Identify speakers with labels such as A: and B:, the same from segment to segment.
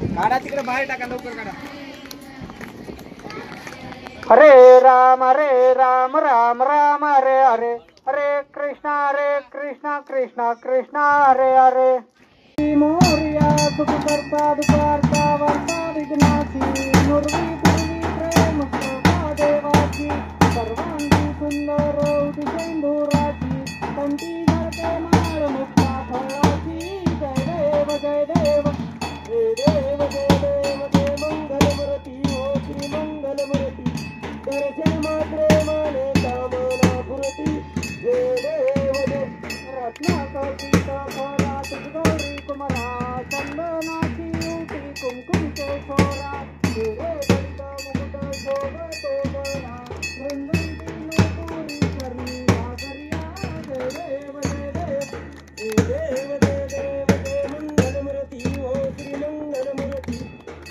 A: काढा तिकडे बाहेर टाका लवकर काढा.
B: हरे राम राम राम हरे हरे हरे कृष्णा कृष्णा कृष्णा हरे हरे. मोरया सुख करता दुपारचा वार्ता विघ्नाची नुरवी पूर्वी प्रेम शोभा देवाची सर्वांगी सुंदर उदिसेंदुराची कंठी धरते माळ मुक्ता फळाची. जय देव जय देव जय देव जय देव जय मंगलमूर्ती हो श्री मंगलमूर्ती दर्शन मात्रे माने कामना पुरती. जय देव जय रत्नाकर्ती सोरा गौरी कुमारा चंदनाची उटी कुमकुमचे सोरा हिरे दंत मुकुट शोभतो बरा वृंदांची नोपुरी करणी सागरिया. जय देव जय देव जय देव जय देव जय मंगलमूर्ती हो श्री मंगलमूर्ती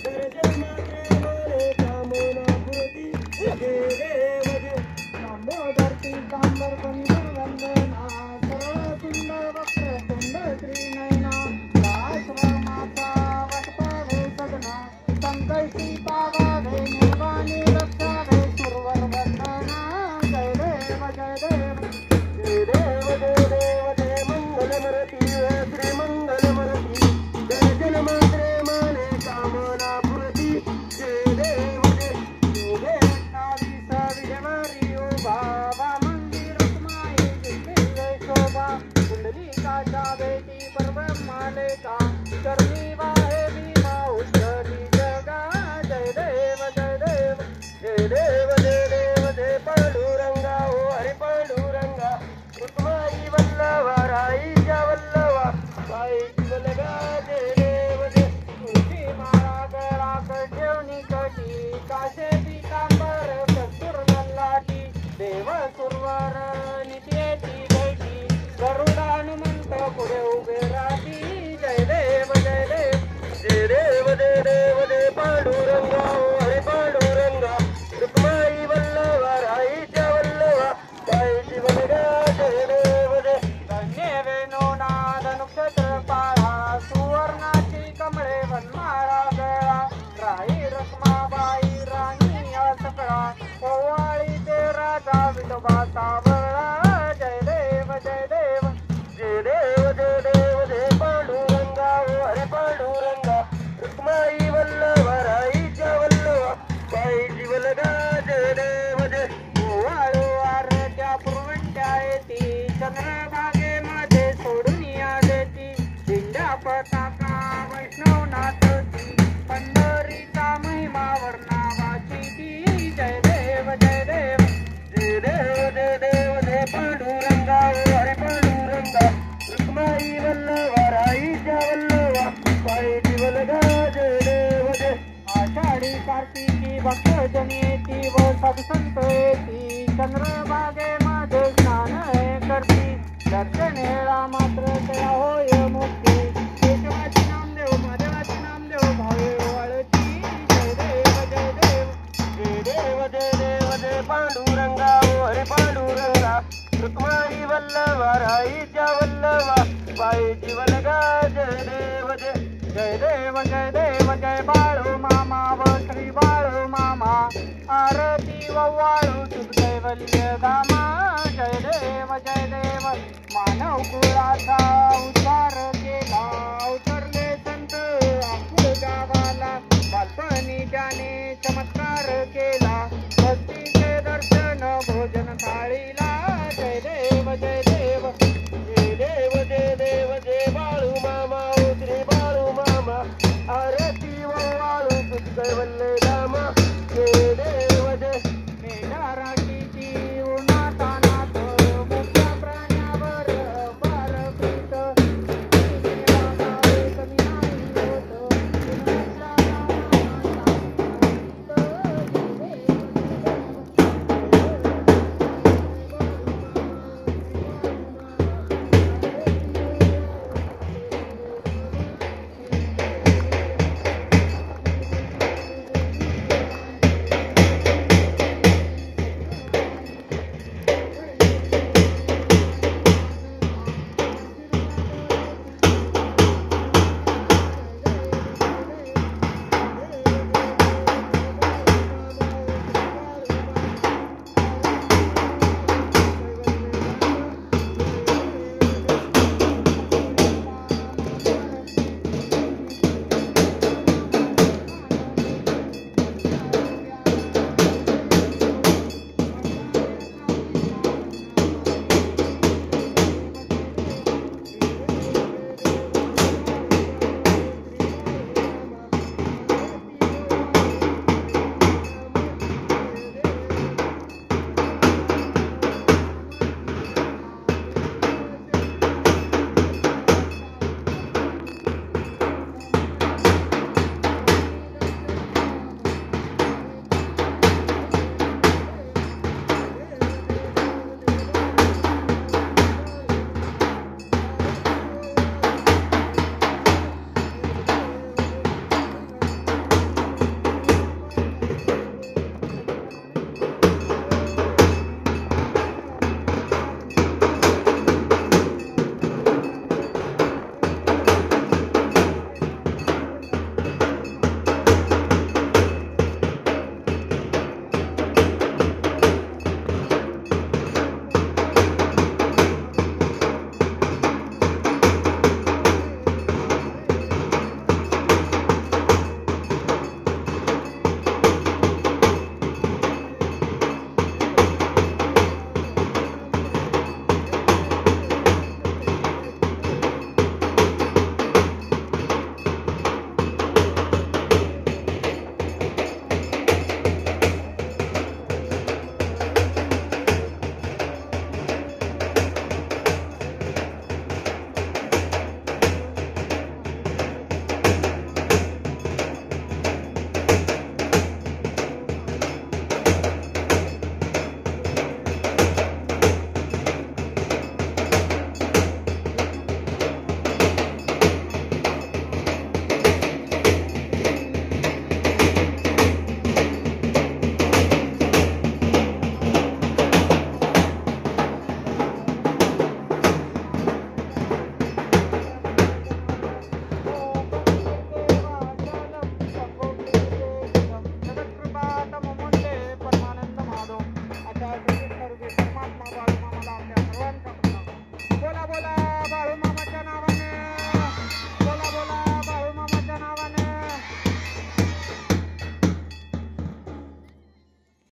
B: दर्शन मात्रे माने कामना पुरती. जय देव जय दामोदर पीतांबर कंदर वंदना सरळ सुंदर वक्र सुंदर त्रिनयना आश्रमाचा वटपावे सगना संकल्पी पावावे निर्वाणी रक्षावे सुरवर वंदना. जय देव जय देव जय देव जय देव जय मंगलमूर्ती हो श्री मंगलमूर्ती दर्शन मात्रे माने कामना पुरती. जय देव जय देव विजयवरी ओ बाबा मंदिरात माये जिंकले शोभा पुंडलिकाच्या बेटी परब्रह्मालेका करणी वाहे भीमा उद्धरी जगा. जय देव जय देव जय देव जय देव जय पांडुरंगा ओ हरी पांडुरंगा रुक्माई वल्लभा राईच्या वल्लभा बाई वल्लभा. जय देव जय तुळशी माळा गळात ठेवणी कटी काशे पीतांबर कस्तूर गल्लाटी देव सुरवर नित्याची बैठी गरुड हनुमंत पुढे उभे राहती. जय देव जय देव जय देव जय देव जय पांडुरंगा ओ हरी पांडुरंगा रुक्माई वल्लभा राईच्या वल्लभा बाईची वल्लभा. जय देव जय धन्य वेणुनाद नक्षत्र पाळा सुवर्णाची कमळे वनमाळा गळा राई रखमाबाई राणी सकळा ओवाळी ते राजा विठोबा सावळा. जय देव जय देव जय देव जय देव जय पांडुरंगा ओ हरी पांडुरंगा रुक्माई वल्लभा राईच्या वल्लभा बाईची वल्लभा. जय देव जय ओवाळू आरत्या पुरवंट्या येती चंद्रभागेमध्ये सोडून या देती दिंड्या पताका वैष्णवनाथची पंढरीचा महिमा वर्णावाची ती. जय देव जय देव जय देव जय देव जय पांडुरंगा ओ हरी पांडुरंगा रुक्माई वल्लभा राईच्या वल्लभा बाईची वल्लभा. जय देव जय आषाढी कार्तिकी भक्तजन येती व साधुसंत येती चंद्रभागेमध्ये स्नान करती दर्शनेला मात्र त्या होय मुक्ती केशवाची नामदेव महादेवाची नामदेव भावे वाळती. जय देव जय देव जय देव जय देव जय पांडुरंगा ओ हरी पांडुरंगा रुक्माई वल्लभा राईच्या वल्लभा बाईची वल्लभा. जय देव जय जय देव जय देव जय बाळू मामा व श्री बाळू मामा आरती वाळू शुभ कैवल्य धामा. जय देव मानव कुळाचा उद्धार केला उतरले संत आकुळ गावाला बालपणी त्याने चमत्कार केला भक्तीचे दर्शन भोजन थाळीला. जय देव जय देव जय देव जय देव जय बाळू मामा ओ श्री बाळू मामा आरती वाळू शुभ कैवल्य धामा. जय देव जय मेघा